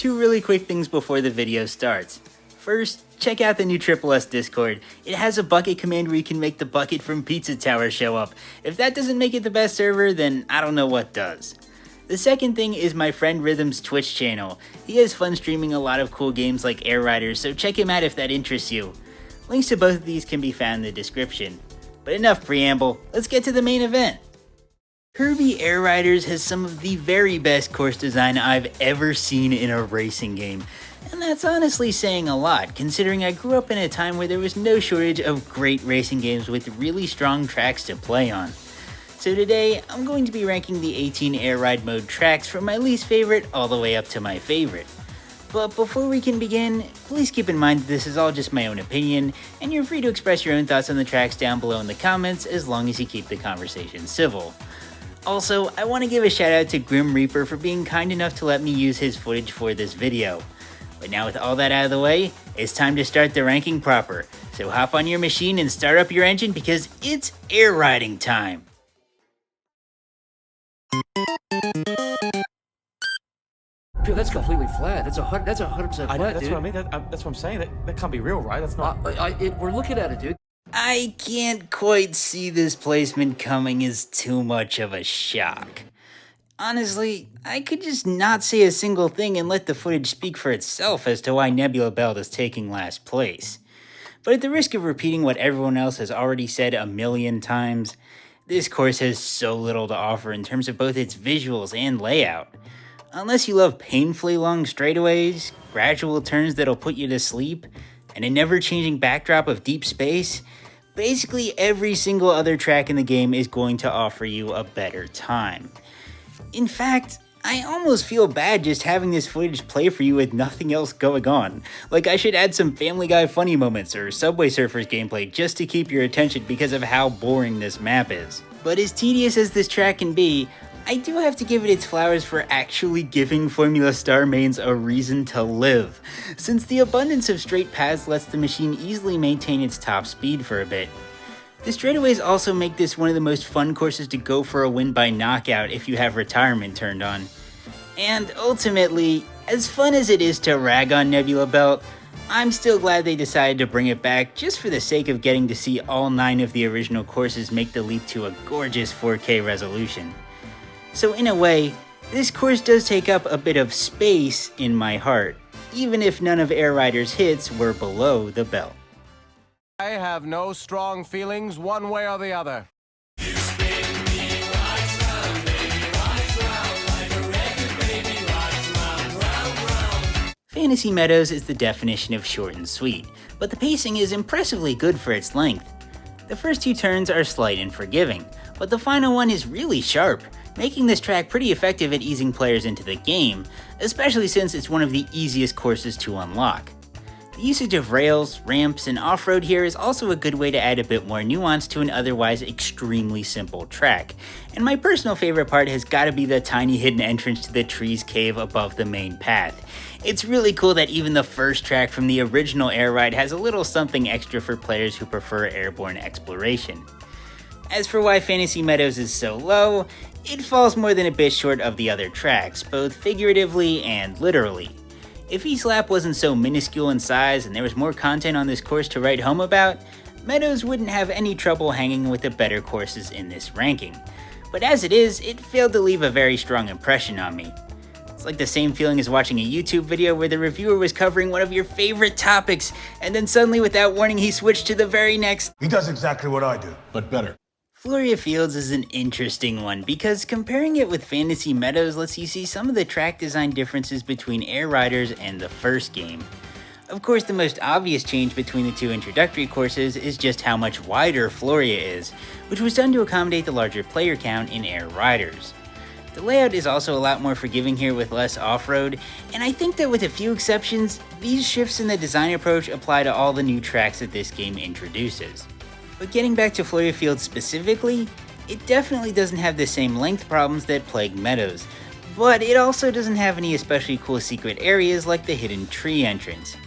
Two really quick things before the video starts. First, check out the new S Discord. It has a bucket command where you can make the bucket from Pizza Tower show up. If that doesn't make it the best server, then I don't know what does. The second thing is my friend Rhythm's Twitch channel. He has fun streaming a lot of cool games like Air Riders, so check him out if that interests you. Links to both of these can be found in the description. But enough preamble, let's get to the main event. Kirby Air Riders has some of the very best course design I've ever seen in a racing game. And that's honestly saying a lot, considering I grew up in a time where there was no shortage of great racing games with really strong tracks to play on. So today, I'm going to be ranking the 18 air ride mode tracks from my least favorite all the way up to my favorite. But before we can begin, please keep in mind that this is all just my own opinion, and you're free to express your own thoughts on the tracks down below in the comments as long as you keep the conversation civil. Also, I want to give a shout out to Grim Reaper for being kind enough to let me use his footage for this video. But now with all that out of the way, it's time to start the ranking proper. So hop on your machine and start up your engine because it's air riding time. Dude, that's completely flat. That's 100% flat, I know, that's dude. what I mean. That's what I'm saying. That can't be real, right? That's not. We're looking at it, dude. I can't quite see this placement coming as too much of a shock. Honestly, I could just not say a single thing and let the footage speak for itself as to why Nebula Belt is taking last place. But at the risk of repeating what everyone else has already said a million times, this course has so little to offer in terms of both its visuals and layout. Unless you love painfully long straightaways, gradual turns that'll put you to sleep, and a never-changing backdrop of deep space, basically every single other track in the game is going to offer you a better time. In fact, I almost feel bad just having this footage play for you with nothing else going on. Like I should add some Family Guy funny moments or Subway Surfers gameplay just to keep your attention because of how boring this map is. But as tedious as this track can be, I do have to give it its flowers for actually giving Formula Star mains a reason to live, since the abundance of straight paths lets the machine easily maintain its top speed for a bit. The straightaways also make this one of the most fun courses to go for a win by knockout if you have retirement turned on. And ultimately, as fun as it is to rag on Nebula Belt, I'm still glad they decided to bring it back just for the sake of getting to see all 9 of the original courses make the leap to a gorgeous 4K resolution. So in a way, this course does take up a bit of space in my heart, even if none of Air Rider's hits were below the belt. I have no strong feelings one way or the other. Fantasy Meadows is the definition of short and sweet, but the pacing is impressively good for its length. The first 2 turns are slight and forgiving, but the final one is really sharp, making this track pretty effective at easing players into the game, especially since it's one of the easiest courses to unlock. The usage of rails, ramps, and off-road here is also a good way to add a bit more nuance to an otherwise extremely simple track, and my personal favorite part has gotta be the tiny hidden entrance to the trees cave above the main path. It's really cool that even the first track from the original Air Ride has a little something extra for players who prefer airborne exploration. As for why Fantasy Meadows is so low, it falls more than a bit short of the other tracks, both figuratively and literally. If each lap wasn't so minuscule in size and there was more content on this course to write home about, Meadows wouldn't have any trouble hanging with the better courses in this ranking. But as it is, it failed to leave a very strong impression on me. It's like the same feeling as watching a YouTube video where the reviewer was covering one of your favorite topics, and then suddenly without warning he switched to the very next. He does exactly what I do, but better. Floria Fields is an interesting one because comparing it with Fantasy Meadows lets you see some of the track design differences between Air Riders and the first game. Of course, the most obvious change between the 2 introductory courses is just how much wider Floria is, which was done to accommodate the larger player count in Air Riders. The layout is also a lot more forgiving here with less off-road, and I think that with a few exceptions, these shifts in the design approach apply to all the new tracks that this game introduces. But getting back to Floria Fields specifically, it definitely doesn't have the same length problems that plague Meadows, but it also doesn't have any especially cool secret areas like the hidden tree entrance.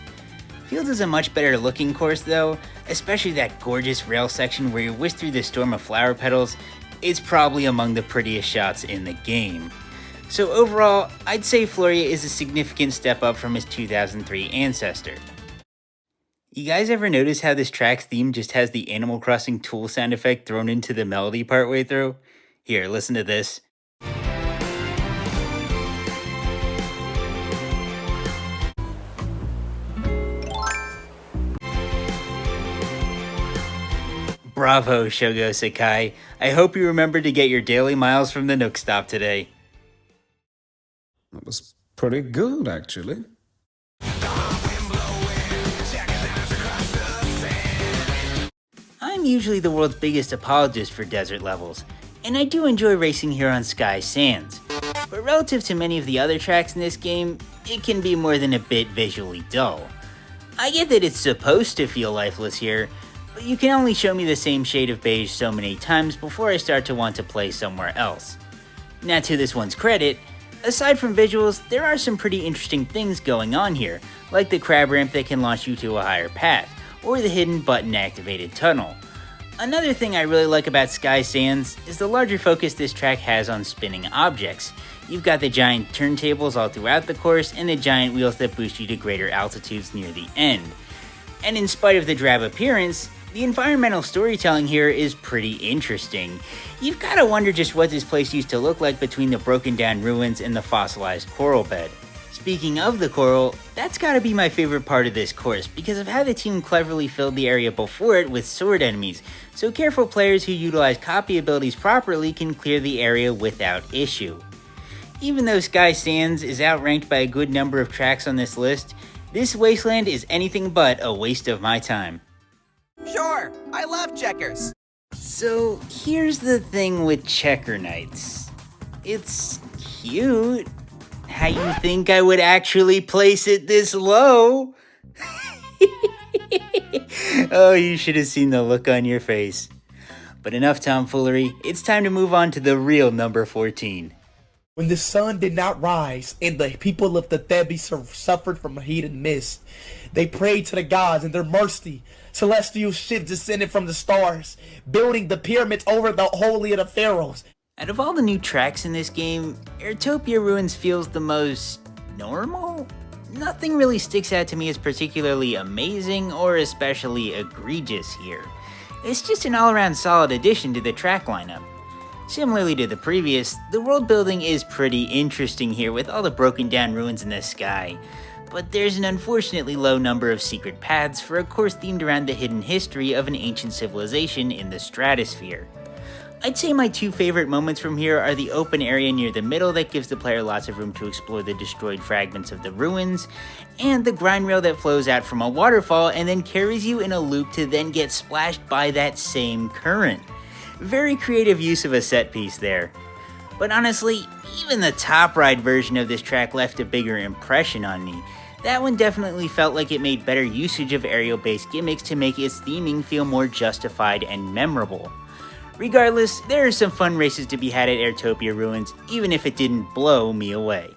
Fields is a much better looking course though, especially that gorgeous rail section where you whisk through the storm of flower petals. It's probably among the prettiest shots in the game. So overall, I'd say Floria is a significant step up from his 2003 ancestor. You guys ever notice how this track's theme just has the Animal Crossing tool sound effect thrown into the melody partway through? Here, listen to this. Bravo, Shogo Sakai. I hope you remember to get your daily miles from the Nook Stop today. That was pretty good, actually. I'm usually the world's biggest apologist for desert levels, and I do enjoy racing here on Sky Sands. But relative to many of the other tracks in this game, it can be more than a bit visually dull. I get that it's supposed to feel lifeless here, but you can only show me the same shade of beige so many times before I start to want to play somewhere else. Now to this one's credit, aside from visuals, there are some pretty interesting things going on here, like the crab ramp that can launch you to a higher path, or the hidden button-activated tunnel. Another thing I really like about Sky Sands is the larger focus this track has on spinning objects. You've got the giant turntables all throughout the course and the giant wheels that boost you to greater altitudes near the end. And in spite of the drab appearance, the environmental storytelling here is pretty interesting. You've gotta wonder just what this place used to look like between the broken down ruins and the fossilized coral bed. Speaking of the coral, that's gotta be my favorite part of this course because of how the team cleverly filled the area before it with sword enemies, so careful players who utilize copy abilities properly can clear the area without issue. Even though Sky Sands is outranked by a good number of tracks on this list, this wasteland is anything but a waste of my time. Sure, I love checkers. So here's the thing with Checker Knights. It's cute. How you think I would actually place it this low? Oh, you should have seen the look on your face. But enough tomfoolery, it's time to move on to the real number 14. When the sun did not rise and the people of the Thebi suffered from heat and mist, they prayed to the gods in their mercy. Celestial ships descended from the stars, building the pyramids over the holy of the pharaohs. Out of all the new tracks in this game, Airtopia Ruins feels the most normal? Nothing really sticks out to me as particularly amazing or especially egregious here. It's just an all-around solid addition to the track lineup. Similarly to the previous, the world building is pretty interesting here with all the broken down ruins in the sky, but there's an unfortunately low number of secret paths for a course themed around the hidden history of an ancient civilization in the stratosphere. I'd say my two favorite moments from here are the open area near the middle that gives the player lots of room to explore the destroyed fragments of the ruins, and the grind rail that flows out from a waterfall and then carries you in a loop to then get splashed by that same current. Very creative use of a set piece there. But honestly, even the top ride version of this track left a bigger impression on me. That one definitely felt like it made better usage of aerial-based gimmicks to make its theming feel more justified and memorable. Regardless, there are some fun races to be had at Airtopia Ruins, even if it didn't blow me away.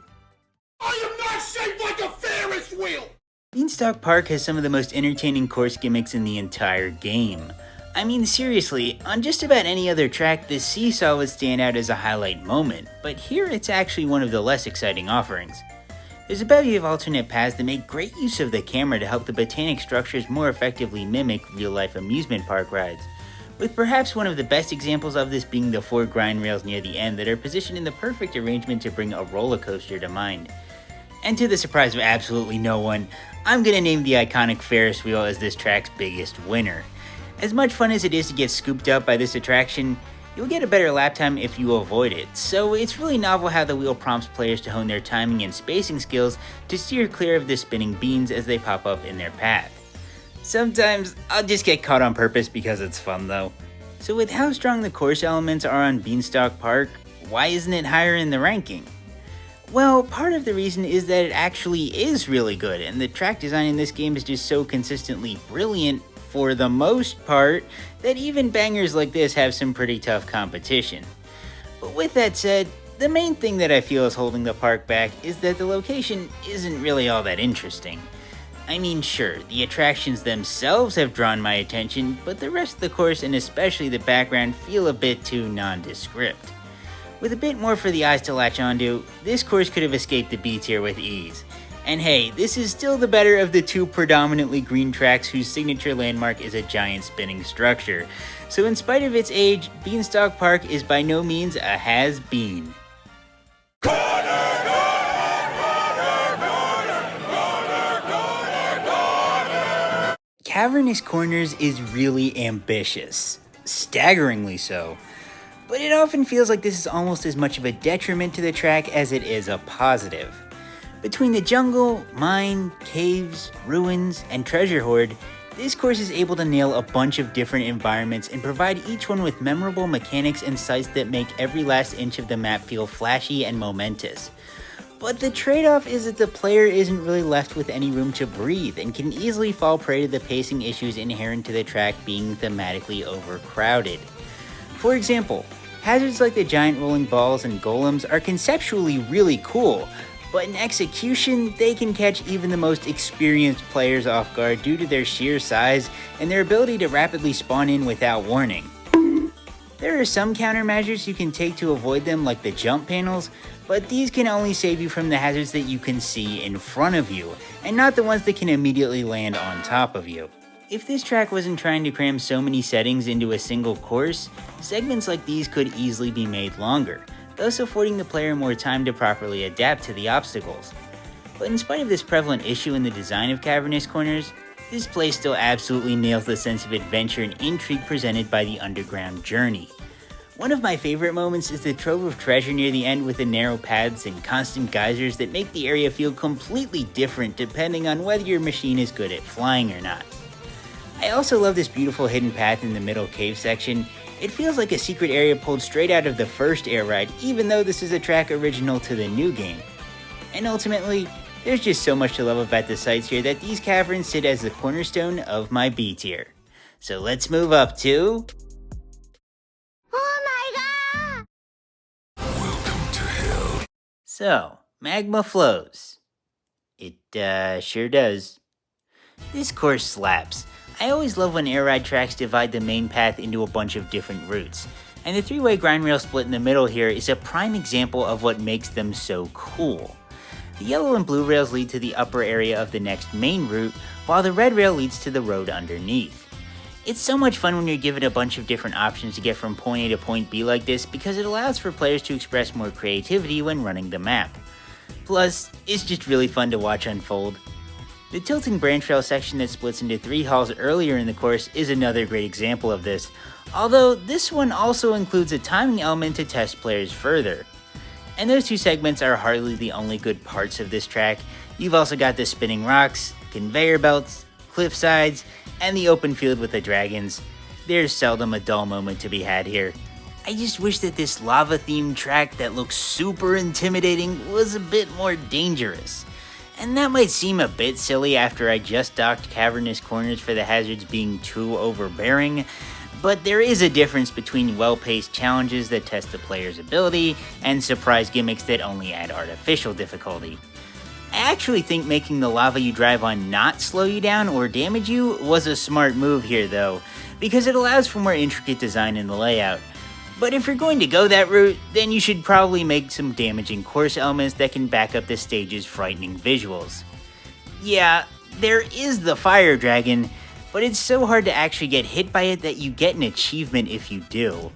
I am not shaped like a Ferris wheel! Beanstalk Park has some of the most entertaining course gimmicks in the entire game. I mean seriously, on just about any other track, the seesaw would stand out as a highlight moment, but here it's actually one of the less exciting offerings. There's a bevy of alternate paths that make great use of the camera to help the botanic structures more effectively mimic real-life amusement park rides, with perhaps one of the best examples of this being the 4 grind rails near the end that are positioned in the perfect arrangement to bring a roller coaster to mind. And to the surprise of absolutely no one, I'm gonna name the iconic Ferris wheel as this track's biggest winner. As much fun as it is to get scooped up by this attraction, you'll get a better lap time if you avoid it, so it's really novel how the wheel prompts players to hone their timing and spacing skills to steer clear of the spinning beans as they pop up in their path. Sometimes I'll just get caught on purpose because it's fun though. So with how strong the course elements are on Beanstalk Park, why isn't it higher in the ranking? Well, part of the reason is that it actually is really good, and the track design in this game is just so consistently brilliant for the most part, that even bangers like this have some pretty tough competition. But with that said, the main thing that I feel is holding the park back is that the location isn't really all that interesting. I mean, sure, the attractions themselves have drawn my attention, but the rest of the course and especially the background feel a bit too nondescript. With a bit more for the eyes to latch onto, this course could have escaped the B tier with ease. And hey, this is still the better of the two predominantly green tracks whose signature landmark is a giant spinning structure. So in spite of its age, Beanstalk Park is by no means a has-been. Cavernous Corners is really ambitious, staggeringly so, but it often feels like this is almost as much of a detriment to the track as it is a positive. Between the jungle, mine, caves, ruins, and treasure hoard, this course is able to nail a bunch of different environments and provide each one with memorable mechanics and sights that make every last inch of the map feel flashy and momentous. But the trade-off is that the player isn't really left with any room to breathe and can easily fall prey to the pacing issues inherent to the track being thematically overcrowded. For example, hazards like the giant rolling balls and golems are conceptually really cool, but in execution, they can catch even the most experienced players off guard due to their sheer size and their ability to rapidly spawn in without warning. There are some countermeasures you can take to avoid them, like the jump panels, but these can only save you from the hazards that you can see in front of you, and not the ones that can immediately land on top of you. If this track wasn't trying to cram so many settings into a single course, segments like these could easily be made longer, thus affording the player more time to properly adapt to the obstacles. But in spite of this prevalent issue in the design of Cavernous Corners, this place still absolutely nails the sense of adventure and intrigue presented by the underground journey. One of my favorite moments is the trove of treasure near the end with the narrow paths and constant geysers that make the area feel completely different depending on whether your machine is good at flying or not. I also love this beautiful hidden path in the middle cave section. It feels like a secret area pulled straight out of the first air ride, even though this is a track original to the new game. And ultimately, there's just so much to love about the sights here that these caverns sit as the cornerstone of my B tier. So let's move up to... Oh my god! Welcome to hell. So, magma flows. It sure does. This course slaps. I always love when air ride tracks divide the main path into a bunch of different routes, and the three-way grind rail split in the middle here is a prime example of what makes them so cool. The yellow and blue rails lead to the upper area of the next main route, while the red rail leads to the road underneath. It's so much fun when you're given a bunch of different options to get from point A to point B like this because it allows for players to express more creativity when running the map. Plus, it's just really fun to watch unfold. The tilting branch rail section that splits into 3 halls earlier in the course is another great example of this, although this one also includes a timing element to test players further. And those two segments are hardly the only good parts of this track. You've also got the spinning rocks, conveyor belts, cliff sides, and the open field with the dragons. There's seldom a dull moment to be had here. I just wish that this lava-themed track that looks super intimidating was a bit more dangerous. And that might seem a bit silly after I just docked Cavernous Corners for the hazards being too overbearing, but there is a difference between well-paced challenges that test the player's ability and surprise gimmicks that only add artificial difficulty. I actually think making the lava you drive on not slow you down or damage you was a smart move here though, because it allows for more intricate design in the layout. But if you're going to go that route, then you should probably make some damaging course elements that can back up the stage's frightening visuals. Yeah, there is the fire dragon, but it's so hard to actually get hit by it that you get an achievement if you do.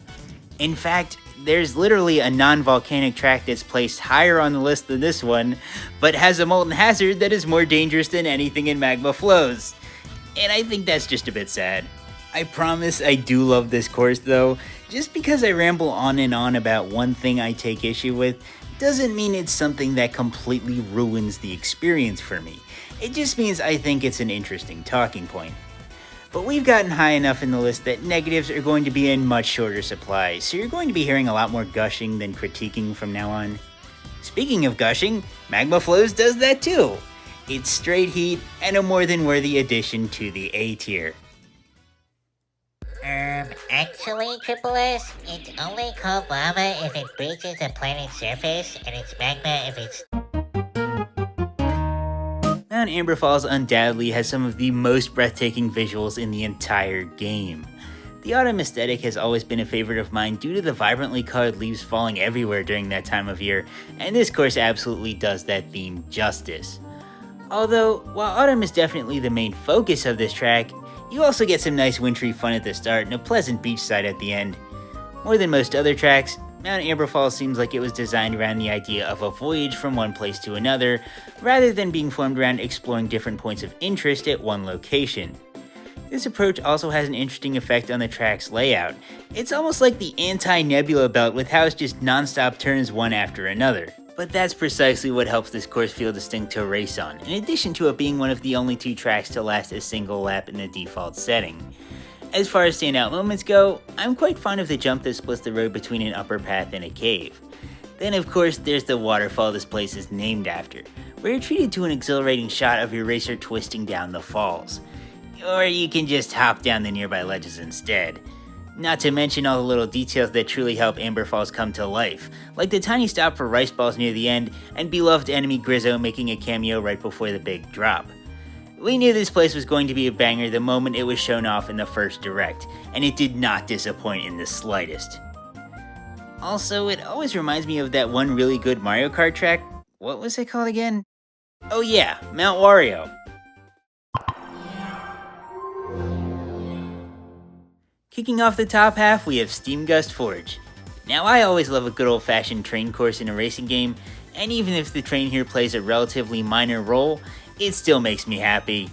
In fact, there's literally a non-volcanic track that's placed higher on the list than this one, but has a molten hazard that is more dangerous than anything in Magma Flows. And I think that's just a bit sad. I promise I do love this course though. Just because I ramble on and on about one thing I take issue with, doesn't mean it's something that completely ruins the experience for me. It just means I think it's an interesting talking point. But we've gotten high enough in the list that negatives are going to be in much shorter supply, so you're going to be hearing a lot more gushing than critiquing from now on. Speaking of gushing, Magma Flows does that too. It's straight heat and a more than worthy addition to the A tier. Actually, Triple S, it's only called lava if it breaches a planet's surface, and it's magma if it's... Mount Amber Falls undoubtedly has some of the most breathtaking visuals in the entire game. The autumn aesthetic has always been a favorite of mine due to the vibrantly colored leaves falling everywhere during that time of year, and this course absolutely does that theme justice. Although, while autumn is definitely the main focus of this track, you also get some nice wintry fun at the start and a pleasant beachside at the end. More than most other tracks, Mount Amber Falls seems like it was designed around the idea of a voyage from one place to another, rather than being formed around exploring different points of interest at one location. This approach also has an interesting effect on the track's layout. It's almost like the anti-Nebula belt with how it's just non-stop turns one after another. But that's precisely what helps this course feel distinct to race on, in addition to it being one of the only 2 tracks to last a single lap in the default setting. As far as standout moments go, I'm quite fond of the jump that splits the road between an upper path and a cave. Then of course there's the waterfall this place is named after, where you're treated to an exhilarating shot of your racer twisting down the falls. Or you can just hop down the nearby ledges instead. Not to mention all the little details that truly help Amber Falls come to life, like the tiny stop for rice balls near the end, and beloved enemy Grizzo making a cameo right before the big drop. We knew this place was going to be a banger the moment it was shown off in the first direct, and it did not disappoint in the slightest. Also, it always reminds me of that one really good Mario Kart track. What was it called again? Oh yeah, Mount Wario. Kicking off the top half, we have Steamgust Forge. Now I always love a good old-fashioned train course in a racing game, and even if the train here plays a relatively minor role, it still makes me happy.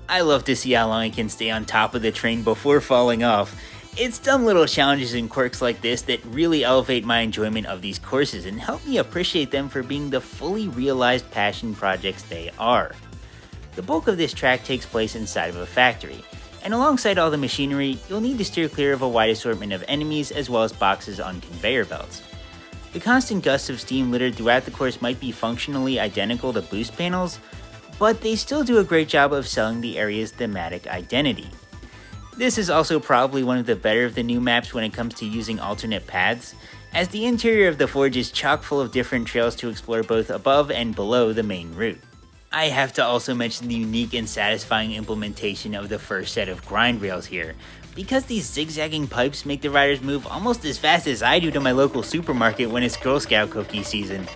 I love to see how long it can stay on top of the train before falling off. It's dumb little challenges and quirks like this that really elevate my enjoyment of these courses and help me appreciate them for being the fully realized passion projects they are. The bulk of this track takes place inside of a factory, and alongside all the machinery, you'll need to steer clear of a wide assortment of enemies as well as boxes on conveyor belts. The constant gusts of steam littered throughout the course might be functionally identical to boost panels, but they still do a great job of selling the area's thematic identity. This is also probably one of the better of the new maps when it comes to using alternate paths, as the interior of the forge is chock full of different trails to explore both above and below the main route. I have to also mention the unique and satisfying implementation of the first set of grind rails here, because these zigzagging pipes make the riders move almost as fast as I do to my local supermarket when it's Girl Scout cookie season.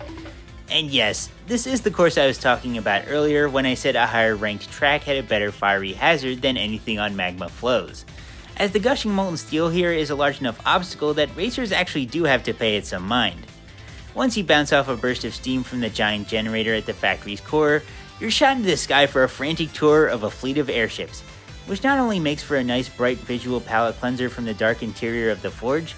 And yes, this is the course I was talking about earlier when I said a higher ranked track had a better fiery hazard than anything on Magma Flows, as the gushing molten steel here is a large enough obstacle that racers actually do have to pay it some mind. Once you bounce off a burst of steam from the giant generator at the factory's core, you're shot into the sky for a frantic tour of a fleet of airships, which not only makes for a nice bright visual palette cleanser from the dark interior of the forge,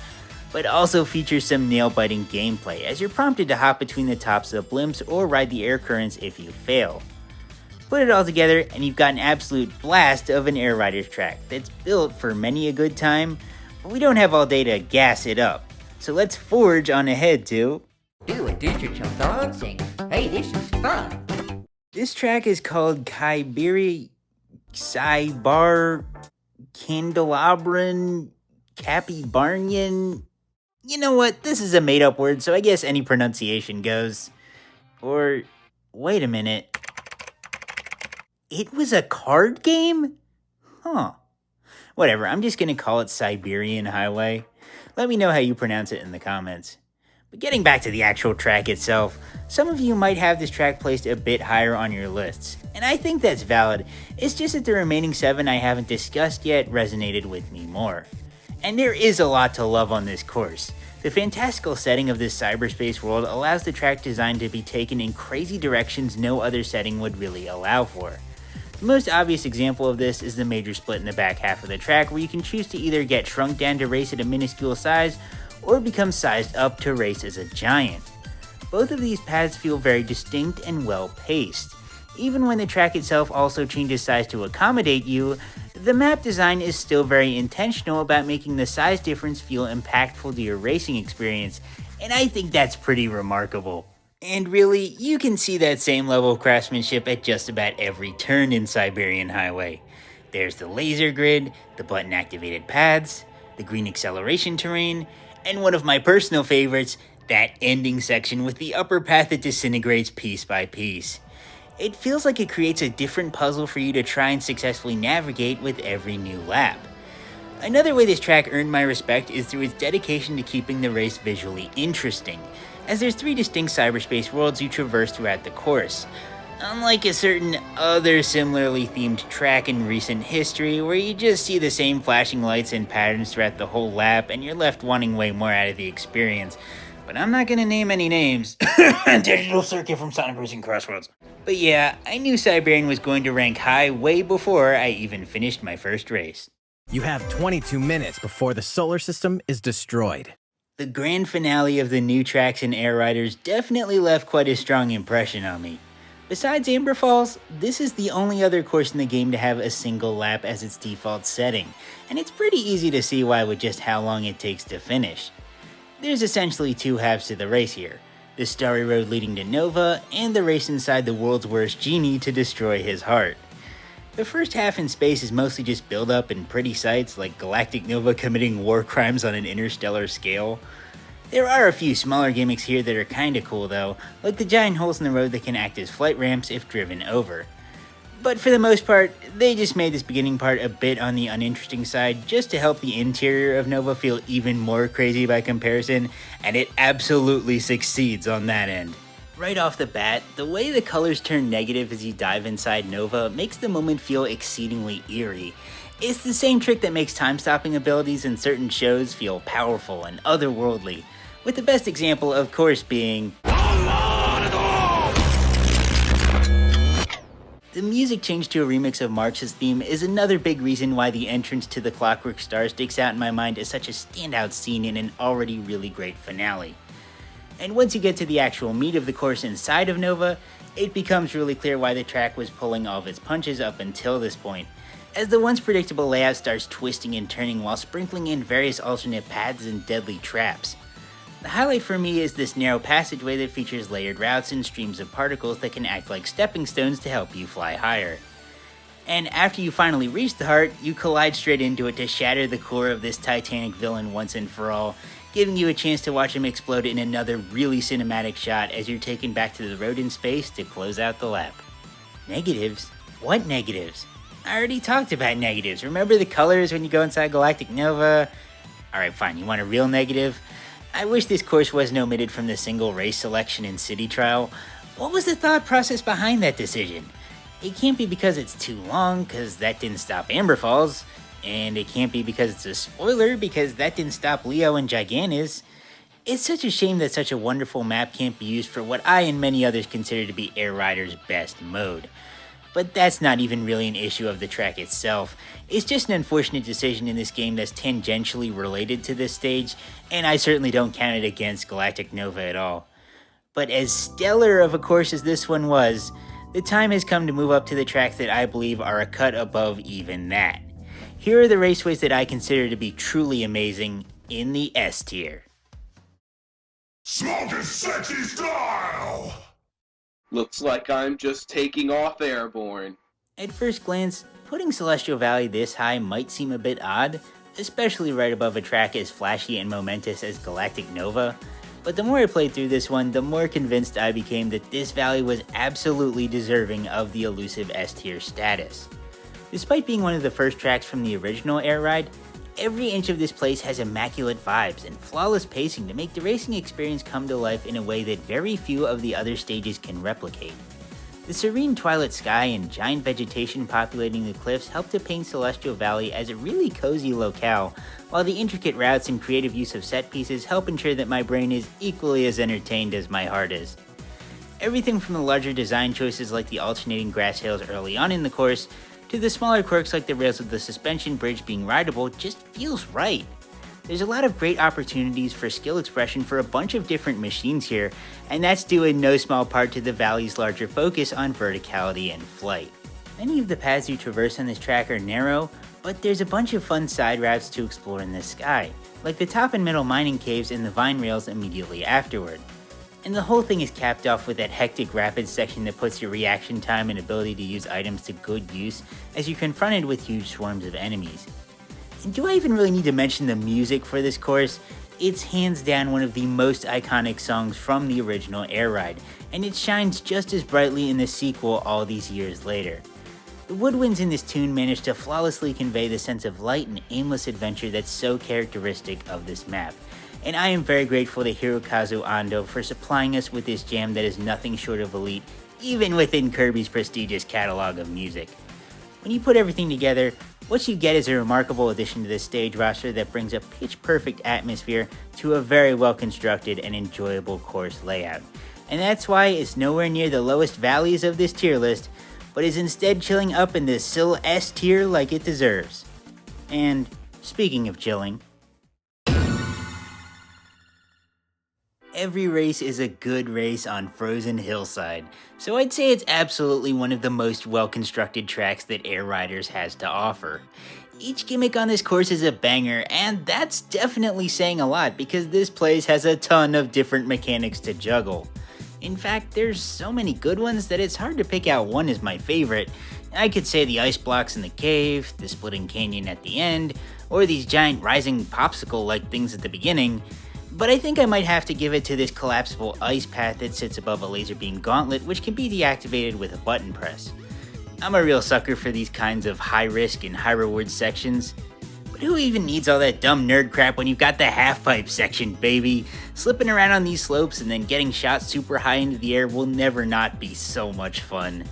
but also features some nail-biting gameplay as you're prompted to hop between the tops of the blimps or ride the air currents if you fail. Put it all together and you've got an absolute blast of an Air Riders track that's built for many a good time, but we don't have all day to gas it up. So let's forge on ahead to... Do a digital dancing. Hey, this is fun. This track is called Kyberi Cybar Candelabran Capibarnian. You know what? This is a made-up word, so I guess any pronunciation goes. Or, wait a minute. It was a card game? Huh. Whatever, I'm just gonna call it Siberian Highway. Let me know how you pronounce it in the comments. But getting back to the actual track itself, some of you might have this track placed a bit higher on your lists, and I think that's valid. It's just that the remaining 7 I haven't discussed yet resonated with me more. And there is a lot to love on this course. The fantastical setting of this cyberspace world allows the track design to be taken in crazy directions no other setting would really allow for. The most obvious example of this is the major split in the back half of the track, where you can choose to either get shrunk down to race at a minuscule size, or become sized up to race as a giant. Both of these paths feel very distinct and well paced. Even when the track itself also changes size to accommodate you, the map design is still very intentional about making the size difference feel impactful to your racing experience, and I think that's pretty remarkable. And really, you can see that same level of craftsmanship at just about every turn in Siberian Highway. There's the laser grid, the button activated paths, the green acceleration terrain, and one of my personal favorites, that ending section with the upper path that disintegrates piece by piece. It feels like it creates a different puzzle for you to try and successfully navigate with every new lap. Another way this track earned my respect is through its dedication to keeping the race visually interesting, as there's 3 distinct cyberspace worlds you traverse throughout the course. Unlike a certain other similarly themed track in recent history where you just see the same flashing lights and patterns throughout the whole lap and you're left wanting way more out of the experience. But I'm not gonna name any names. Digital Circuit from Sonic Racing Crossroads. But yeah, I knew Siberian was going to rank high way before I even finished my first race. You have 22 minutes before the solar system is destroyed. The grand finale of the new tracks and Air Riders definitely left quite a strong impression on me. Besides Amber Falls, this is the only other course in the game to have a single lap as its default setting, and it's pretty easy to see why with just how long it takes to finish. There's essentially 2 halves to the race here, the starry road leading to Nova, and the race inside the world's worst genie to destroy his heart. The first half in space is mostly just build up and pretty sights like Galactic Nova committing war crimes on an interstellar scale. There are a few smaller gimmicks here that are kinda cool though, like the giant holes in the road that can act as flight ramps if driven over. But for the most part, they just made this beginning part a bit on the uninteresting side just to help the interior of Nova feel even more crazy by comparison, and it absolutely succeeds on that end. Right off the bat, the way the colors turn negative as you dive inside Nova makes the moment feel exceedingly eerie. It's the same trick that makes time-stopping abilities in certain shows feel powerful and otherworldly, with the best example of course being the music change to a remix of March's theme is another big reason why the entrance to the Clockwork Star sticks out in my mind as such a standout scene in an already really great finale. And once you get to the actual meat of the course inside of Nova, it becomes really clear why the track was pulling all of its punches up until this point, as the once predictable layout starts twisting and turning while sprinkling in various alternate paths and deadly traps. The highlight for me is this narrow passageway that features layered routes and streams of particles that can act like stepping stones to help you fly higher. And after you finally reach the heart, you collide straight into it to shatter the core of this titanic villain once and for all, giving you a chance to watch him explode in another really cinematic shot as you're taken back to the road in space to close out the lap. Negatives? What negatives? I already talked about negatives. Remember the colors when you go inside Galactic Nova? Alright, fine, you want a real negative? I wish this course wasn't omitted from the single race selection in City Trial. What was the thought process behind that decision? It can't be because it's too long, because that didn't stop Amber Falls. And it can't be because it's a spoiler, because that didn't stop Leo and Gigantus. It's such a shame that such a wonderful map can't be used for what I and many others consider to be Air Rider's best mode. But that's not even really an issue of the track itself. It's just an unfortunate decision in this game that's tangentially related to this stage, and I certainly don't count it against Galactic Nova at all. But as stellar of a course as this one was, the time has come to move up to the tracks that I believe are a cut above even that. Here are the raceways that I consider to be truly amazing in the S tier. Smoking sexy style! Looks like I'm just taking off airborne. At first glance, putting Celestial Valley this high might seem a bit odd, especially right above a track as flashy and momentous as Galactic Nova, but the more I played through this one, the more convinced I became that this valley was absolutely deserving of the elusive S tier status. Despite being one of the first tracks from the original Air Ride, every inch of this place has immaculate vibes and flawless pacing to make the racing experience come to life in a way that very few of the other stages can replicate. The serene twilight sky and giant vegetation populating the cliffs help to paint Celestial Valley as a really cozy locale, while the intricate routes and creative use of set pieces help ensure that my brain is equally as entertained as my heart is. Everything from the larger design choices like the alternating grass hills early on in the course, to the smaller quirks like the rails of the suspension bridge being rideable just feels right. There's a lot of great opportunities for skill expression for a bunch of different machines here, and that's due in no small part to the valley's larger focus on verticality and flight. Many of the paths you traverse on this track are narrow, but there's a bunch of fun side routes to explore in the sky, like the top and middle mining caves and the vine rails immediately afterward. And the whole thing is capped off with that hectic rapids section that puts your reaction time and ability to use items to good use as you're confronted with huge swarms of enemies. And do I even really need to mention the music for this course? It's hands down one of the most iconic songs from the original Air Ride, and it shines just as brightly in the sequel all these years later. The woodwinds in this tune managed to flawlessly convey the sense of light and aimless adventure that's so characteristic of this map. And I am very grateful to Hirokazu Ando for supplying us with this jam that is nothing short of elite, even within Kirby's prestigious catalog of music. When you put everything together, what you get is a remarkable addition to this stage roster that brings a pitch-perfect atmosphere to a very well-constructed and enjoyable course layout. And that's why it's nowhere near the lowest valleys of this tier list, but is instead chilling up in the Syl S tier like it deserves. And speaking of chilling, every race is a good race on Frozen Hillside, so I'd say it's absolutely one of the most well-constructed tracks that Air Riders has to offer. Each gimmick on this course is a banger, and that's definitely saying a lot because this place has a ton of different mechanics to juggle. In fact, there's so many good ones that it's hard to pick out one as my favorite. I could say the ice blocks in the cave, the splitting canyon at the end, or these giant rising popsicle-like things at the beginning, but I think I might have to give it to this collapsible ice path that sits above a laser beam gauntlet, which can be deactivated with a button press. I'm a real sucker for these kinds of high risk and high reward sections, but who even needs all that dumb nerd crap when you've got the half pipe section, baby? Slipping around on these slopes and then getting shot super high into the air will never not be so much fun.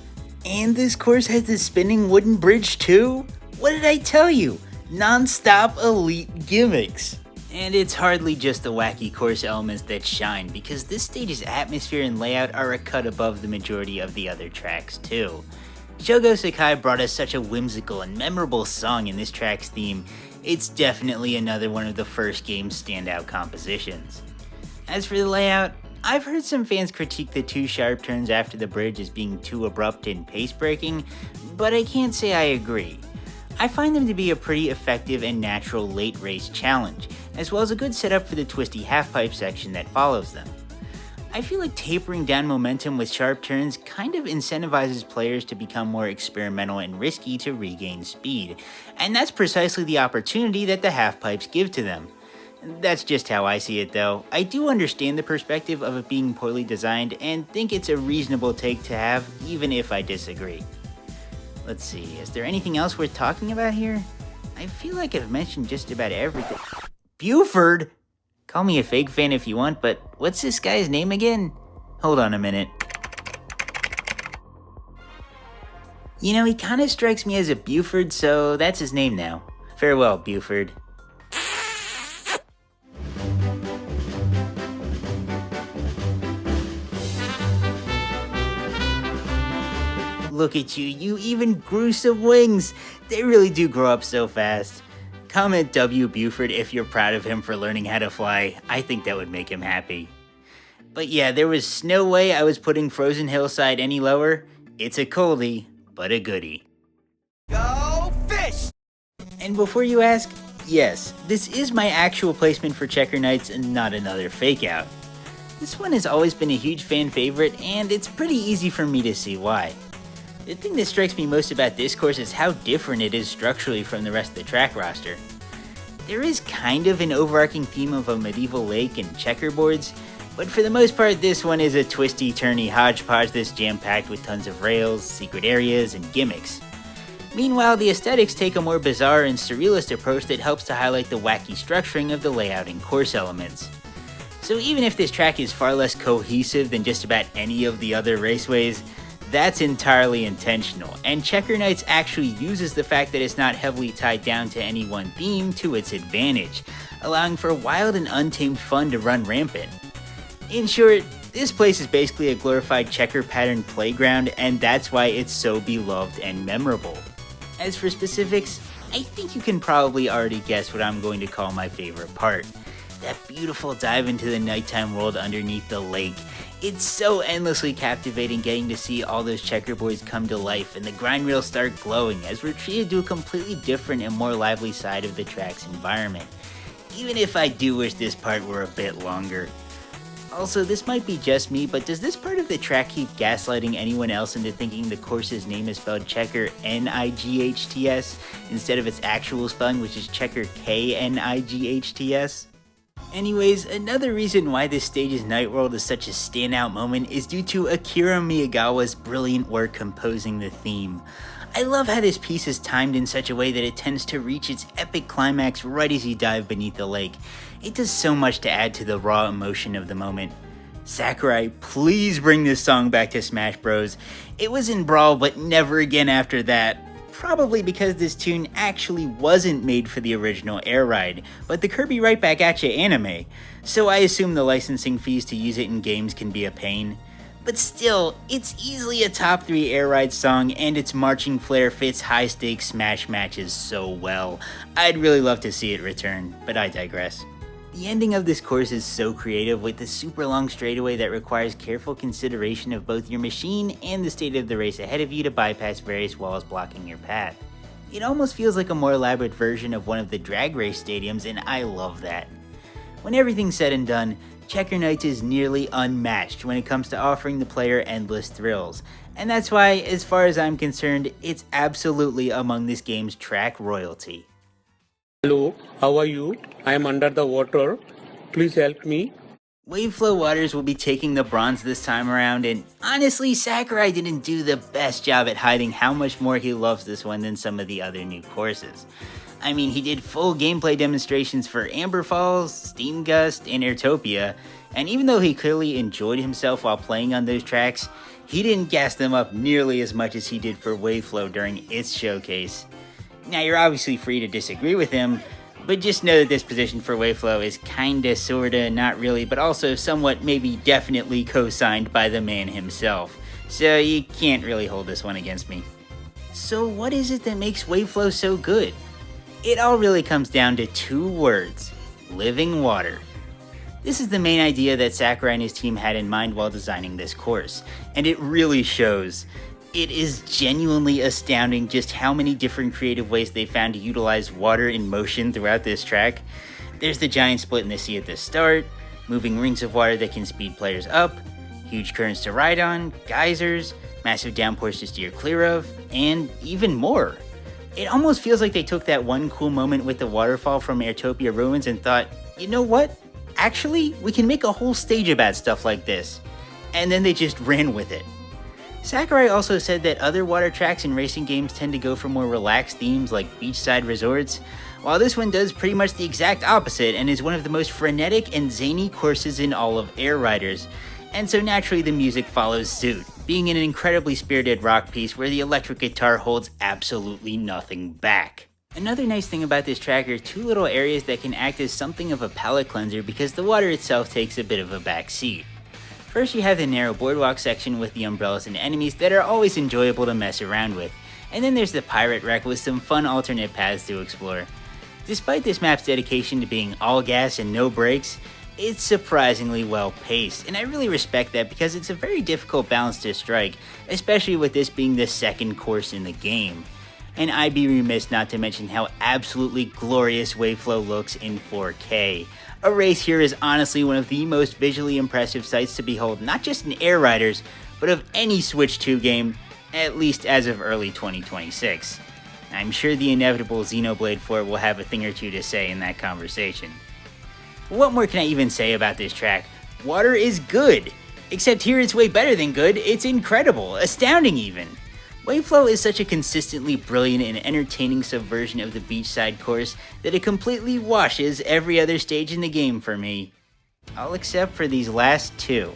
And this course has the spinning wooden bridge too? What did I tell you? Non-stop elite gimmicks. And it's hardly just the wacky course elements that shine, because this stage's atmosphere and layout are a cut above the majority of the other tracks too. Shogo Sakai brought us such a whimsical and memorable song in this track's theme, it's definitely another one of the first game's standout compositions. As for the layout, I've heard some fans critique the two sharp turns after the bridge as being too abrupt and pace-breaking, but I can't say I agree. I find them to be a pretty effective and natural late race challenge, as well as a good setup for the twisty half-pipe section that follows them. I feel like tapering down momentum with sharp turns kind of incentivizes players to become more experimental and risky to regain speed, and that's precisely the opportunity that the half-pipes give to them. That's just how I see it though. I do understand the perspective of it being poorly designed and think it's a reasonable take to have, even if I disagree. Let's see, is there anything else worth talking about here? I feel like I've mentioned just about everything. Buford? Call me a fake fan if you want, but what's this guy's name again? Hold on a minute. You know, he kinda strikes me as a Buford, so that's his name now. Farewell, Buford. Look at you, you even grew some wings! They really do grow up so fast. Comment W Buford if you're proud of him for learning how to fly. I think that would make him happy. But yeah, there was no way I was putting Frozen Hillside any lower. It's a coldie, but a goodie. Go fish! And before you ask, yes, this is my actual placement for Checker Nights and not another fake out. This one has always been a huge fan favorite, and it's pretty easy for me to see why. The thing that strikes me most about this course is how different it is structurally from the rest of the track roster. There is kind of an overarching theme of a medieval lake and checkerboards, but for the most part this one is a twisty, turny hodgepodge that's jam-packed with tons of rails, secret areas, and gimmicks. Meanwhile, the aesthetics take a more bizarre and surrealist approach that helps to highlight the wacky structuring of the layout and course elements. So even if this track is far less cohesive than just about any of the other raceways, that's entirely intentional, and Checker Nights actually uses the fact that it's not heavily tied down to any one theme to its advantage, allowing for wild and untamed fun to run rampant. In short, this place is basically a glorified checker pattern playground, and that's why it's so beloved and memorable. As for specifics, I think you can probably already guess what I'm going to call my favorite part. That beautiful dive into the nighttime world underneath the lake. It's so endlessly captivating getting to see all those checkerboards come to life and the grind rails start glowing as we're treated to a completely different and more lively side of the track's environment. Even if I do wish this part were a bit longer. Also, this might be just me, but does this part of the track keep gaslighting anyone else into thinking the course's name is spelled Checker Nights instead of its actual spelling, which is Checker Knights? Anyways, another reason why this stage's Night World is such a standout moment is due to Akira Miyagawa's brilliant work composing the theme. I love how this piece is timed in such a way that it tends to reach its epic climax right as you dive beneath the lake. It does so much to add to the raw emotion of the moment. Sakurai, please bring this song back to Smash Bros. It was in Brawl, but never again after that. Probably because this tune actually wasn't made for the original Air Ride, but the Kirby Right Back At Ya anime, so I assume the licensing fees to use it in games can be a pain. But still, it's easily a top 3 Air Ride song, and its marching flair fits high-stakes Smash matches so well. I'd really love to see it return, but I digress. The ending of this course is so creative, with the super long straightaway that requires careful consideration of both your machine and the state of the race ahead of you to bypass various walls blocking your path. It almost feels like a more elaborate version of one of the drag race stadiums, and I love that. When everything's said and done, Checker Knights is nearly unmatched when it comes to offering the player endless thrills, and that's why, as far as I'm concerned, it's absolutely among this game's track royalty. Hello, how are you? I am under the water. Please help me. Waveflow Waters will be taking the bronze this time around, and honestly, Sakurai didn't do the best job at hiding how much more he loves this one than some of the other new courses. I mean, he did full gameplay demonstrations for Amber Falls, Steam Gust, and Airtopia, and even though he clearly enjoyed himself while playing on those tracks, he didn't gas them up nearly as much as he did for Waveflow during its showcase. Now, you're obviously free to disagree with him, but just know that this position for Waveflow is kinda, sorta, not really, but also somewhat, maybe definitely co-signed by the man himself, so you can't really hold this one against me. So what is it that makes Waveflow so good? It all really comes down to 2 words: living water. This is the main idea that Sakurai and his team had in mind while designing this course, and it really shows. It is genuinely astounding just how many different creative ways they found to utilize water in motion throughout this track. There's the giant split in the sea at the start, moving rings of water that can speed players up, huge currents to ride on, geysers, massive downpours to steer clear of, and even more. It almost feels like they took that one cool moment with the waterfall from Airtopia Ruins and thought, you know what? Actually, we can make a whole stage about stuff like this. And then they just ran with it. Sakurai also said that other water tracks in racing games tend to go for more relaxed themes like beachside resorts, while this one does pretty much the exact opposite and is one of the most frenetic and zany courses in all of Air Riders, and so naturally the music follows suit, being an incredibly spirited rock piece where the electric guitar holds absolutely nothing back. Another nice thing about this track are 2 little areas that can act as something of a palate cleanser because the water itself takes a bit of a back seat. First, you have the narrow boardwalk section with the umbrellas and enemies that are always enjoyable to mess around with, and then there's the pirate wreck with some fun alternate paths to explore. Despite this map's dedication to being all gas and no brakes, it's surprisingly well paced, and I really respect that because it's a very difficult balance to strike, especially with this being the second course in the game. And I'd be remiss not to mention how absolutely glorious Waveflow looks in 4K. A race here is honestly one of the most visually impressive sights to behold, not just in Air Riders, but of any Switch 2 game, at least as of early 2026. I'm sure the inevitable Xenoblade 4 will have a thing or two to say in that conversation. What more can I even say about this track? Water is good! Except here it's way better than good, it's incredible, astounding even. Waveflow is such a consistently brilliant and entertaining subversion of the beachside course that it completely washes every other stage in the game for me. All except for these last 2.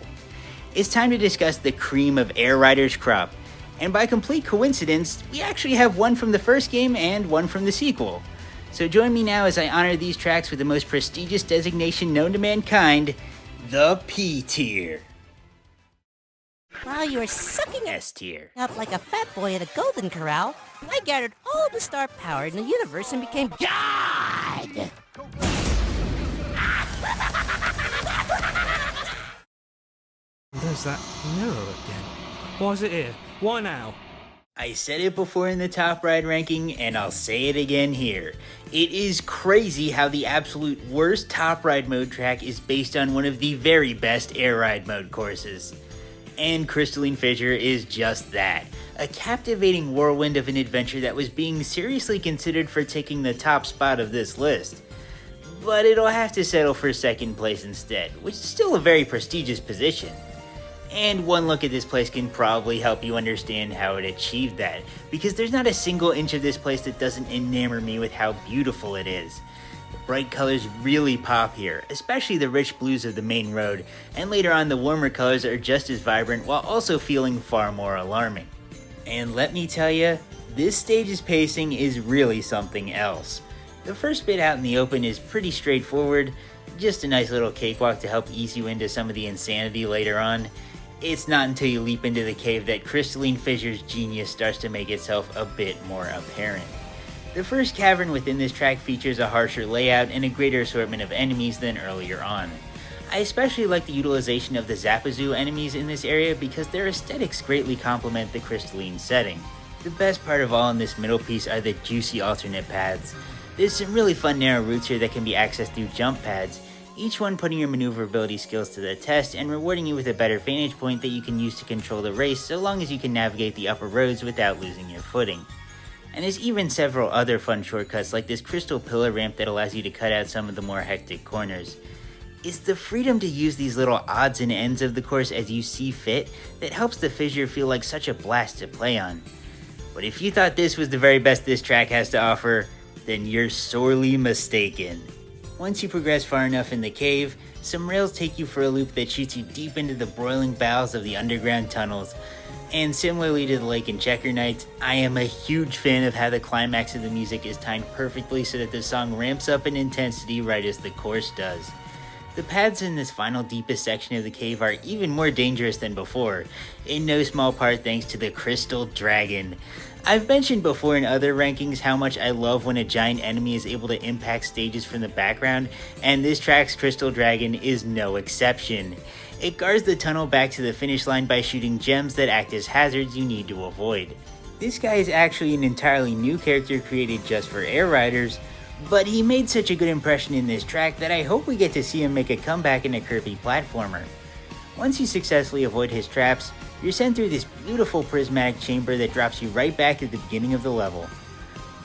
It's time to discuss the cream of Air Riders crop, and by complete coincidence, we actually have one from the first game and one from the sequel. So join me now as I honor these tracks with the most prestigious designation known to mankind, the P tier. While you were sucking S tier. up like a fat boy at a golden corral, I gathered all the star power in the universe and became God! There's that mirror again. Why is it here? Why now? I said it before in the top ride ranking, and I'll say it again here. It is crazy how the absolute worst top ride mode track is based on one of the very best air ride mode courses. And Crystalline Fissure is just that. A captivating whirlwind of an adventure that was being seriously considered for taking the top spot of this list. But it'll have to settle for second place instead, which is still a very prestigious position. And one look at this place can probably help you understand how it achieved that, because there's not a single inch of this place that doesn't enamor me with how beautiful it is. The bright colors really pop here, especially the rich blues of the main road, and later on the warmer colors are just as vibrant while also feeling far more alarming. And let me tell you, this stage's pacing is really something else. The first bit out in the open is pretty straightforward, just a nice little cakewalk to help ease you into some of the insanity later on. It's not until you leap into the cave that Crystalline Fissure's genius starts to make itself a bit more apparent. The first cavern within this track features a harsher layout and a greater assortment of enemies than earlier on. I especially like the utilization of the Zapazoo enemies in this area because their aesthetics greatly complement the crystalline setting. The best part of all in this middle piece are the juicy alternate paths. There's some really fun narrow routes here that can be accessed through jump pads, each one putting your maneuverability skills to the test and rewarding you with a better vantage point that you can use to control the race so long as you can navigate the upper roads without losing your footing. And there's even several other fun shortcuts like this crystal pillar ramp that allows you to cut out some of the more hectic corners. It's the freedom to use these little odds and ends of the course as you see fit that helps the fissure feel like such a blast to play on. But if you thought this was the very best this track has to offer, then you're sorely mistaken. Once you progress far enough in the cave, some rails take you for a loop that shoots you deep into the broiling bowels of the underground tunnels. And similarly to the Lake and Checker Nights, I am a huge fan of how the climax of the music is timed perfectly so that the song ramps up in intensity right as the course does. The paths in this final deepest section of the cave are even more dangerous than before, in no small part thanks to the Crystal Dragon. I've mentioned before in other rankings how much I love when a giant enemy is able to impact stages from the background, and this track's Crystal Dragon is no exception. It guards the tunnel back to the finish line by shooting gems that act as hazards you need to avoid. This guy is actually an entirely new character created just for air riders, but he made such a good impression in this track that I hope we get to see him make a comeback in a Kirby platformer. Once you successfully avoid his traps, you're sent through this beautiful prismatic chamber that drops you right back at the beginning of the level.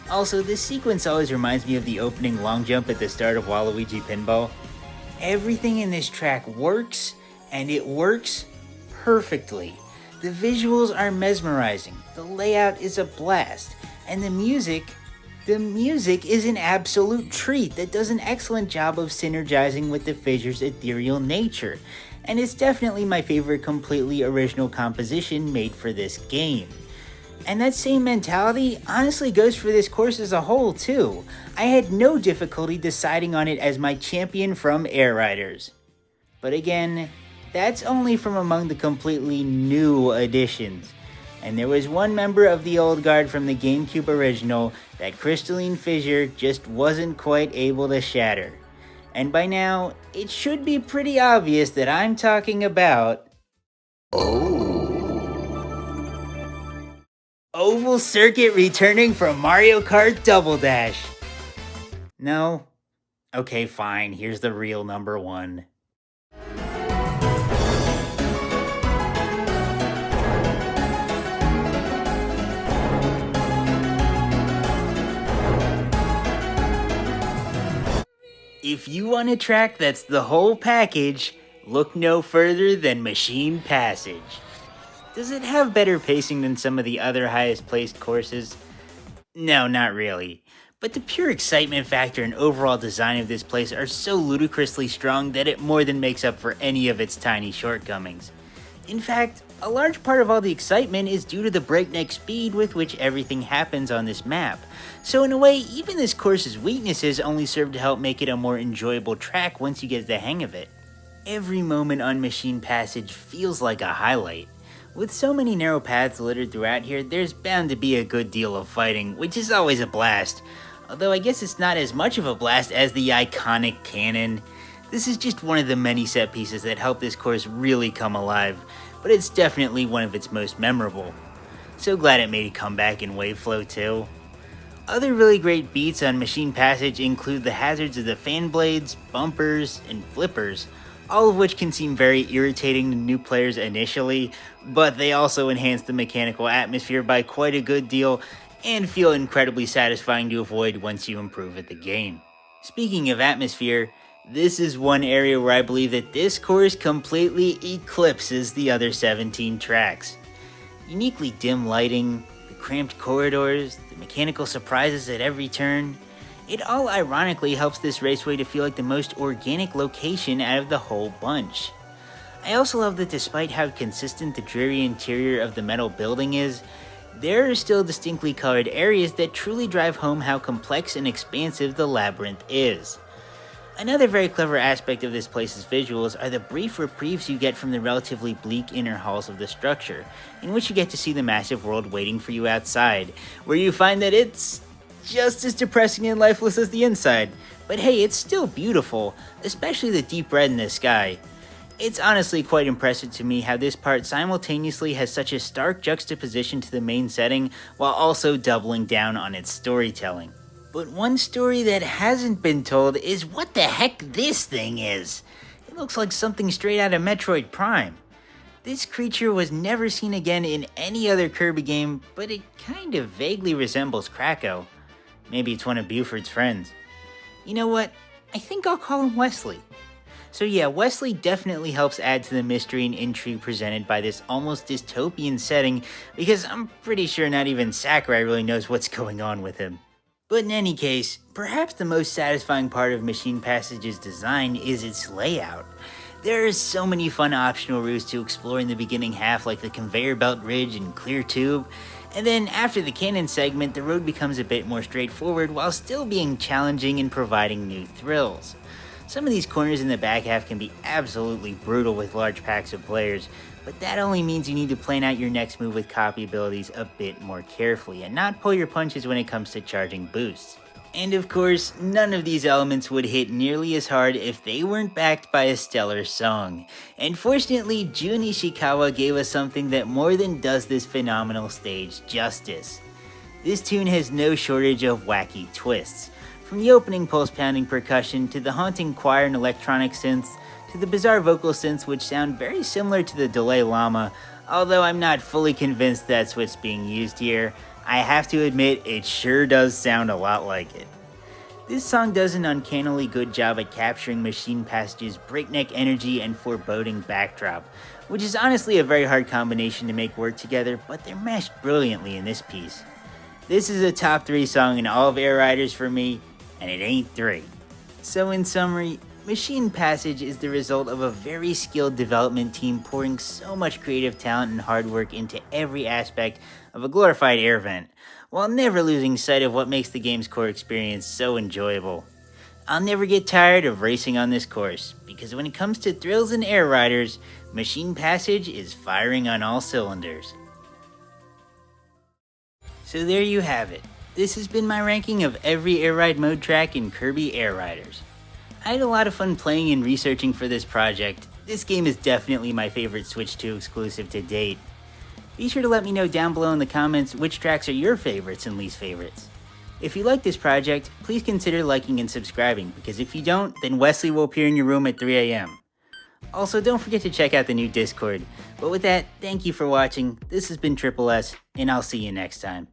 Also, this sequence always reminds me of the opening long jump at the start of Waluigi Pinball. Everything in this track works, and it works perfectly. The visuals are mesmerizing, the layout is a blast, and the music is an absolute treat that does an excellent job of synergizing with the fissure's ethereal nature, and it's definitely my favorite completely original composition made for this game. And that same mentality honestly goes for this course as a whole too. I had no difficulty deciding on it as my champion from Air Riders. But again, that's only from among the completely new additions. And there was one member of the old guard from the GameCube original that Crystalline Fissure just wasn't quite able to shatter. And by now, it should be pretty obvious that I'm talking about... Oval Circuit returning from Mario Kart Double Dash. No? Okay, fine, here's the real number one. If you want a track that's the whole package, look no further than Machine Passage. Does it have better pacing than some of the other highest placed courses? No, not really. But the pure excitement factor and overall design of this place are so ludicrously strong that it more than makes up for any of its tiny shortcomings. In fact, a large part of all the excitement is due to the breakneck speed with which everything happens on this map. So in a way, even this course's weaknesses only serve to help make it a more enjoyable track once you get the hang of it. Every moment on Machine Passage feels like a highlight. With so many narrow paths littered throughout here, there's bound to be a good deal of fighting, which is always a blast. Although I guess it's not as much of a blast as the iconic cannon. This is just one of the many set pieces that help this course really come alive, but it's definitely one of its most memorable. So glad it made a comeback in Wave Flow too. Other really great beats on Machine Passage include the hazards of the fan blades, bumpers, and flippers, all of which can seem very irritating to new players initially, but they also enhance the mechanical atmosphere by quite a good deal and feel incredibly satisfying to avoid once you improve at the game. Speaking of atmosphere, This is one area where I believe that this course completely eclipses the other 17 tracks. Uniquely dim lighting, the cramped corridors, the mechanical surprises at every turn, it all ironically helps this raceway to feel like the most organic location out of the whole bunch. I also love that despite how consistent the dreary interior of the metal building is, there are still distinctly colored areas that truly drive home how complex and expansive the labyrinth is. Another very clever aspect of this place's visuals are the brief reprieves you get from the relatively bleak inner halls of the structure, in which you get to see the massive world waiting for you outside, where you find that it's just as depressing and lifeless as the inside. But hey, it's still beautiful, especially the deep red in the sky. It's honestly quite impressive to me how this part simultaneously has such a stark juxtaposition to the main setting, while also doubling down on its storytelling. But one story that hasn't been told is what the heck this thing is. It looks like something straight out of Metroid Prime. This creature was never seen again in any other Kirby game, but it kind of vaguely resembles Krakow. Maybe it's one of Buford's friends. You know what? I think I'll call him Wesley. So yeah, Wesley definitely helps add to the mystery and intrigue presented by this almost dystopian setting, because I'm pretty sure not even Sakurai really knows what's going on with him. But in any case, perhaps the most satisfying part of Machine Passage's design is its layout. There are so many fun optional routes to explore in the beginning half, like the conveyor belt ridge and clear tube, and then after the cannon segment, the road becomes a bit more straightforward while still being challenging and providing new thrills. Some of these corners in the back half can be absolutely brutal with large packs of players, but that only means you need to plan out your next move with copy abilities a bit more carefully and not pull your punches when it comes to charging boosts. And of course, none of these elements would hit nearly as hard if they weren't backed by a stellar song. And fortunately, Jun Ishikawa gave us something that more than does this phenomenal stage justice. This tune has no shortage of wacky twists. From the opening pulse-pounding percussion to the haunting choir and electronic synths, to the bizarre vocal synths which sound very similar to the Dalai Lama, although I'm not fully convinced that's what's being used here, I have to admit it sure does sound a lot like it. This song does an uncannily good job at capturing Machine Passage's breakneck energy and foreboding backdrop, which is honestly a very hard combination to make work together, but they're meshed brilliantly in this piece. This is a top 3 song in all of Air Riders for me, and it ain't 3. So in summary, Machine Passage is the result of a very skilled development team pouring so much creative talent and hard work into every aspect of a glorified air vent, while never losing sight of what makes the game's core experience so enjoyable. I'll never get tired of racing on this course, because when it comes to thrills and Air Riders, Machine Passage is firing on all cylinders. So there you have it. This has been my ranking of every Air Ride mode track in Kirby Air Riders. I had a lot of fun playing and researching for this project. This game is definitely my favorite Switch 2 exclusive to date. Be sure to let me know down below in the comments which tracks are your favorites and least favorites. If you like this project, please consider liking and subscribing, because if you don't, then Wesley will appear in your room at 3 AM. Also, don't forget to check out the new Discord. But with that, thank you for watching, this has been Triple S, and I'll see you next time.